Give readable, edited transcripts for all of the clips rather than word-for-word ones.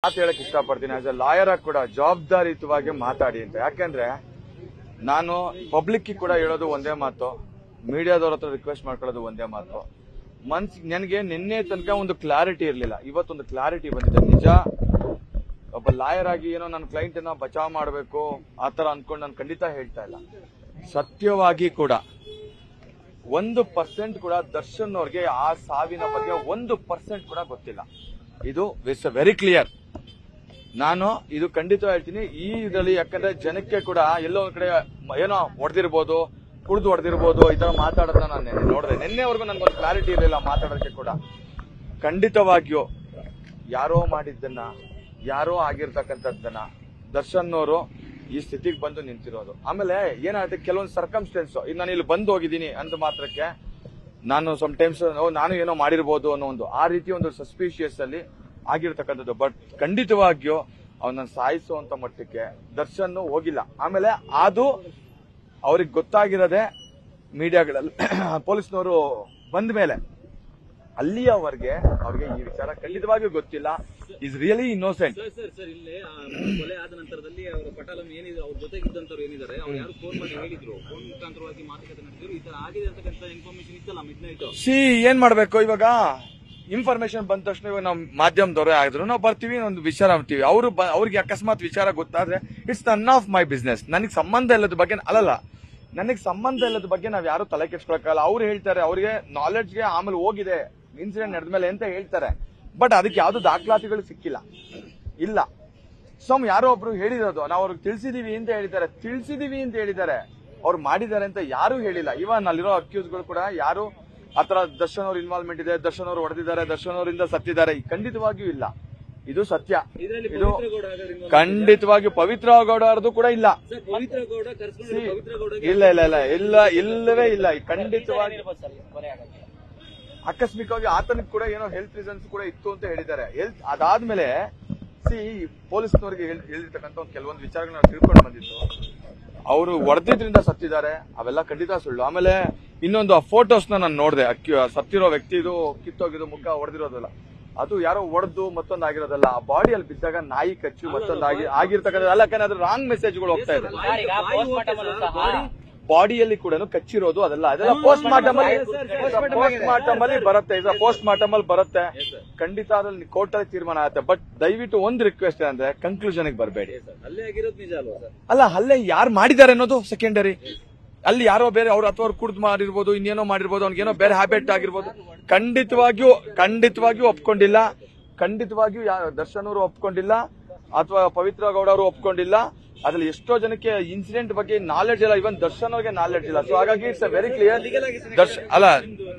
ಮಾತು ಹೇಳಕ್ ಇಷ್ಟಪಡ್ತೀನಿ. ಆಸ್ ಎ ಲಾಯರ್ ಆಗಿ ಕೂಡ ಜವಾಬ್ದಾರಿಯುತವಾಗಿ ಮಾತಾಡಿ ಅಂತ. ಯಾಕೆಂದ್ರೆ ನಾನು ಪಬ್ಲಿಕ್ ಕೂಡ ಹೇಳೋದು ಒಂದೇ ಮಾತು, ಮೀಡಿಯಾದವ್ರ ಹತ್ರ ರಿಕ್ವೆಸ್ಟ್ ಮಾಡ್ಕೊಳ್ಳೋದು ಒಂದೇ ಮಾತು. ನನಗೆ ನಿನ್ನೆ ತನಕ ಒಂದು ಕ್ಲಾರಿಟಿ ಇರಲಿಲ್ಲ, ಇವತ್ತೊಂದು ಕ್ಲಾರಿಟಿ ಬಂದಿದೆ. ನಿಜ, ಒಬ್ಬ ಲಾಯರ್ ಆಗಿ ಏನೋ ನನ್ನ ಕ್ಲೈಂಟ್ ಅನ್ನ ಬಚಾವ್ ಮಾಡಬೇಕು ಆತರ ಅನ್ಕೊಂಡು ನಾನು ಖಂಡಿತ ಹೇಳ್ತಾ ಇಲ್ಲ. ಸತ್ಯವಾಗಿ ಕೂಡ 1% ಕೂಡ ದರ್ಶನ್ ಅವ್ರಿಗೆ ಆ ಸಾವಿನ ಬಗ್ಗೆ 1% ಕೂಡ ಗೊತ್ತಿಲ್ಲ. ಇದು ವೆರಿ ಕ್ಲಿಯರ್. ನಾನು ಇದು ಖಂಡಿತ ಹೇಳ್ತೀನಿ ಈ ಇದರಲ್ಲಿ. ಯಾಕಂದ್ರೆ ಜನಕ್ಕೆ ಕೂಡ ಎಲ್ಲೋ ಒಂದ್ ಕಡೆ ಏನೋ ಹೊಡೆದಿರ್ಬೋದು, ಕುಡಿದು ಹೊಡೆದಿರ್ಬೋದು, ಈ ತರ ಮಾತಾಡೋದನ್ನ ನಾನು ನೋಡಿದೆ. ನಿನ್ನೆವರೆಗೂ ನನ್ಗೊಂದು ಕ್ಲಾರಿಟಿ ಇರಲಿಲ್ಲ ಮಾತಾಡೋದಕ್ಕೆ ಕೂಡ. ಖಂಡಿತವಾಗಿಯೂ ಯಾರೋ ಮಾಡಿದ್ದನ್ನ, ಯಾರೋ ಆಗಿರ್ತಕ್ಕಂಥದ್ದನ್ನ ದರ್ಶನ್ ಅವರು ಈ ಸ್ಥಿತಿಗೆ ಬಂದು ನಿಂತಿರೋದು. ಆಮೇಲೆ ಏನಾಗುತ್ತೆ, ಕೆಲವೊಂದು ಸರ್ಕಮ್ಸ್ಟೆನ್ಸ್, ಈಗ ನಾನು ಇಲ್ಲಿ ಬಂದು ಹೋಗಿದ್ದೀನಿ ಅಂದ ಮಾತ್ರಕ್ಕೆ ನಾನು ಸಮ್ಟೈಮ್ಸ್ ನಾನು ಏನೋ ಮಾಡಿರ್ಬೋದು ಅನ್ನೋ ಒಂದು ಆ ರೀತಿ ಒಂದು ಸಸ್ಪಿಷಿಯಸ್ ಅಲ್ಲಿ ಆಗಿರ್ತಕ್ಕಂಥದ್ದು. ಬಟ್ ಖಂಡಿತವಾಗಿಯೂ ಅವನನ್ನ ಸಾಯಿಸುವಂತ ಮಟ್ಟಕ್ಕೆ ದರ್ಶನ್ ಹೋಗಿಲ್ಲ. ಆಮೇಲೆ ಅದು ಅವ್ರಿಗೆ ಗೊತ್ತಾಗಿರೋದೆ ಮೀಡಿಯಾಗಳಲ್ಲಿ, ಪೊಲೀಸ್ನವರು ಬಂದ ಮೇಲೆ. ಅಲ್ಲಿಯವರೆಗೆ ಅವ್ರಿಗೆ ಈ ವಿಚಾರ ಖಂಡಿತವಾಗಿಯೂ ಗೊತ್ತಿಲ್ಲ. Is really innocent. ಸರ್ ಇಲ್ಲೇ ಕೊಲೆ ಆದ ನಂತರದಲ್ಲಿ ಅವರ ಪಟಾಲಂ ಏನಿದೆ, ಅವ್ರ ಜೊತೆಗಿದ್ದಂತವ್ರು ಏನಿದ್ದಾರೆ, ಅವ್ರು ಯಾರು ಫೋನ್ ಮಾಡಿ ಹೇಳಿದ್ರು, ಫೋನ್ ಮುಖಾಂತರವಾಗಿ ಮಾತುಕತೆ ನಡೆಸಿದ್ರು, ಈ ತರ ಆಗಿದೆ ಅಂತಕ್ಕಂಥ ಇನ್ಫಾರ್ಮೇಶನ್ ಇತ್ತಲ್ಲ ಮಿಡ್ ನೈಟ್. ಏನ್ ಮಾಡ್ಬೇಕು ಇವಾಗ? ಇನ್ಫಾರ್ಮೇಶನ್ ಬಂದ ತಕ್ಷಣ ಇವಾಗ ನಾವು ಮಾಧ್ಯಮದವರೇ ಆಗಿದ್ರು ನಾವು ಬರ್ತೀವಿ, ಒಂದು ವಿಚಾರ ಮಾಡ್ತೀವಿ. ಅವ್ರಿಗೆ ಅಕಸ್ಮಾತ್ ವಿಚಾರ ಗೊತ್ತಾದ್ರೆ it's none of my business. ನನಗೆ ಸಂಬಂಧ ಇಲ್ಲದ ಬಗ್ಗೆ ಅಲ್ಲಲ್ಲ, ನನಗೆ ಸಂಬಂಧ ಇಲ್ಲದ ಬಗ್ಗೆ ನಾವ್ ಯಾರು ತಲೆ ಕೆಡ್ಸ್ಕೊಳಕ್ಕಾಗಲ್ಲ. ಅವ್ರು ಹೇಳ್ತಾರೆ, ಅವ್ರಿಗೆ ನಾಲೆಡ್ಜ್ಗೆ ಆಮೇಲೆ ಹೋಗಿದೆ ಇನ್ಸಿಡೆಂಟ್ ನಡೆದ್ಮೇಲೆ ಅಂತ ಹೇಳ್ತಾರೆ. ಬಟ್ ಅದಕ್ಕೆ ಯಾವ್ದು ದಾಖಲಾತಿಗಳು ಸಿಕ್ಕಿಲ್ಲ. ಇಲ್ಲ, ಯಾರೋ ಒಬ್ರು ಹೇಳಿರೋದು, ನಾವು ಅವ್ರಿಗೆ ತಿಳಿಸಿದೀವಿ ಅಂತ ಹೇಳಿದ್ದಾರೆ. ಅವ್ರು ಮಾಡಿದ್ದಾರೆ ಅಂತ ಯಾರು ಹೇಳಿಲ್ಲ. ಇವನ್ ಅಲ್ಲಿರೋ ಅಕ್ಯೂಸ್ಗಳು ಕೂಡ ಯಾರು ಆತರ ದರ್ಶನ್ ಅವ್ರ ಇನ್ವಾಲ್ವ್ಮೆಂಟ್ ಇದೆ, ದರ್ಶನ್ ಅವರು ಹೊಡೆದಿದ್ದಾರೆ, ದರ್ಶನ್ ಅವರಿಂದ ಸತ್ತಿದ್ದಾರೆ, ಖಂಡಿತವಾಗಿಯೂ ಇಲ್ಲ. ಇದು ಸತ್ಯ. ಇದು ಖಂಡಿತವಾಗಿಯೂ ಪವಿತ್ರ ಗೌಡ ಅವ್ರದ್ದು ಕೂಡ ಇಲ್ಲ. ಇಲ್ಲವೇ ಇಲ್ಲ. ಖಂಡಿತವಾಗಿ ಆಕಸ್ಮಿಕವಾಗಿ ಆತನಿಗೆ ಕೂಡ ಏನೋ ಹೆಲ್ತ್ ರೀಸನ್ಸ್ ಕೂಡ ಇತ್ತು ಅಂತ ಹೇಳಿದ್ದಾರೆ. ಅದಾದ್ಮೇಲೆ ಪೊಲೀಸ್ನವರಿಗೆ ಹೇಳಿರ್ತಕ್ಕಂಥ ಒಂದು ಕೆಲವೊಂದು ವಿಚಾರಗಳನ್ನ ನಾವು ತಿಳ್ಕೊಂಡು ಬಂದಿದ್ದು, ಅವರು ಹೊಡೆದಿದ್ರಿಂದ ಸತ್ತಿದ್ದಾರೆ, ಅವೆಲ್ಲ ಖಂಡಿತ ಸುಳ್ಳು. ಆಮೇಲೆ ಇನ್ನೊಂದು ಆ ಫೋಟೋಸ್ನ ನಾನು ನೋಡಿದೆ, ಸತ್ತಿರೋ ವ್ಯಕ್ತಿದು ಕಿತ್ತೋಗಿದ್ದು, ಮುಖ ಹೊಡೆದಿರೋದಲ್ಲ, ಅದು ಯಾರೋ ಹೊಡೆದು ಮತ್ತೊಂದು ಆಗಿರೋದಲ್ಲ. ಆ ಬಾಡಿಯಲ್ಲಿ ಬಿದ್ದಾಗ ನಾಯಿ ಕಚ್ಚು ಮತ್ತೊಂದು ಆಗಿರ್ತಕ್ಕಂಥ ಅಲ್ಲ, ಯಾಕಂದ್ರೆ ಅದು ರಾಂಗ್ ಮೆಸೇಜ್ಗಳು ಹೋಗ್ತಾ ಇದೆ. ಬಾಡಿಯಲ್ಲಿ ಕೂಡ ಕಚ್ಚಿರೋದು ಅದೆಲ್ಲ ಪೋಸ್ಟ್ ಮಾರ್ಟಮ್ ಅಲ್ಲಿ ಬರುತ್ತೆ. ಇದು ಪೋಸ್ಟ್ ಮಾರ್ಟಮ್ ಅಲ್ಲಿ ಬರುತ್ತೆ. ಖಂಡಿತ ಅದ್ರಲ್ಲಿ ಕೋರ್ಟ್ ಅಲ್ಲಿ ತೀರ್ಮಾನ ಆಗುತ್ತೆ. ಬಟ್ ದಯವಿಟ್ಟು ಒಂದು ರಿಕ್ವೆಸ್ಟ್ ಅಂದ್ರೆ ಕನ್ಕ್ಲೂಷನ್ ಬರಬೇಡಿ. ಅಲ್ಲ, ಹಲ್ಲೆ ಯಾರು ಮಾಡಿದ್ದಾರೆ ಅನ್ನೋದು ಸೆಕೆಂಡರಿ. ಅಲ್ಲಿ ಯಾರೋ ಬೇರೆ ಅವ್ರು ಅಥವಾ ಕುಡ್ದು ಮಾಡಿರ್ಬೋದು, ಇನ್ನೇನೋ ಮಾಡಿರ್ಬೋದು, ಅವ್ನಿಗೇನೋ ಬೇರೆ ಹ್ಯಾಬಿಟ್ ಆಗಿರ್ಬೋದು. ಖಂಡಿತವಾಗಿಯೂ ಒಪ್ಕೊಂಡಿಲ್ಲ. ಖಂಡಿತವಾಗಿಯೂ ದರ್ಶನ್ ಅವರು ಒಪ್ಕೊಂಡಿಲ್ಲ, ಅಥವಾ ಪವಿತ್ರ ಗೌಡ ಅವರು ಒಪ್ಕೊಂಡಿಲ್ಲ. ಅದ್ರಲ್ಲಿ ಎಷ್ಟೋ ಜನಕ್ಕೆ ಇನ್ಸಿಡೆಂಟ್ ಬಗ್ಗೆ ನಾಲೆಡ್ಜ್ ಇಲ್ಲ, ಇವನ್ ದರ್ಶನ್ ಅವ್ರಿಗೆ ನಾಲೆಡ್ಜ್ ಇಲ್ಲ. ಸೊ ಹಾಗಾಗಿ ಇಟ್ಸ್ ವೆರಿ ಕ್ಲಿಯರ್.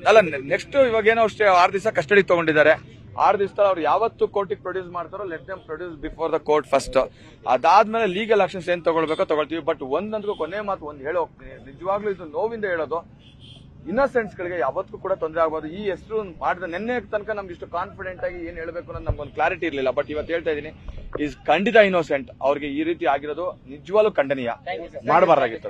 ಅಲ್ಲ ನೆಕ್ಸ್ಟ್ ಇವಾಗ ಏನೋ ಅಷ್ಟೇ 6 ದಿವಸ ಕಸ್ಟಡಿ ತಗೊಂಡಿದ್ದಾರೆ. 6 ದಿವಸದಲ್ಲಿ ಅವ್ರು ಯಾವತ್ತು ಕೋರ್ಟಿಗೆ ಪ್ರೊಡ್ಯೂಸ್ ಮಾಡ್ತಾರೋ let them produce before the court first. ಅದಾದ್ಮೇಲೆ ಲೀಗಲ್ ಆಕ್ಷನ್ಸ್ ಏನ್ ತಗೊಳ್ಬೇಕೋ ತಗೊಳ್ತೀವಿ. ಬಟ್ ಒಂದಂದ್ರೂ ಕೊನೆ ಮಾತು ಒಂದು ಹೇಳಿ ಹೋಗ್ತೀನಿ, ನಿಜವಾಗ್ಲೂ ಇದು ನೋವಿಂದ ಹೇಳೋದು, ಇನ್ನೋಸೆಂಟ್ಸ್ ಗಳಿಗೆ ಯಾವತ್ತೂ ಕೂಡ ತೊಂದರೆ ಆಗಬಹುದು. ಈ ಹೆಸರು ಮಾಡಿದ ನಿನ್ನೆ ತನಕ ನಮ್ಗೆ ಇಷ್ಟು ಕಾನ್ಫಿಡೆಂಟ್ ಆಗಿ ಏನ್ ಹೇಳ್ಬೇಕು ಅನ್ನೋದು ನಮ್ಗೊಂದು ಕ್ಲಾರಿಟಿ ಇರಲಿಲ್ಲ. ಬಟ್ ಇವತ್ತು ಹೇಳ್ತಾ ಇದೀನಿ, ಈಸ್ ಖಂಡಿತ ಇನ್ನೋಸೆಂಟ್. ಅವ್ರಿಗೆ ಈ ರೀತಿ ಆಗಿರೋದು ನಿಜವಾಗ್ಲೂ ಖಂಡನೀಯ, ಮಾಡಬಾರ್ದಾಗಿತ್ತು.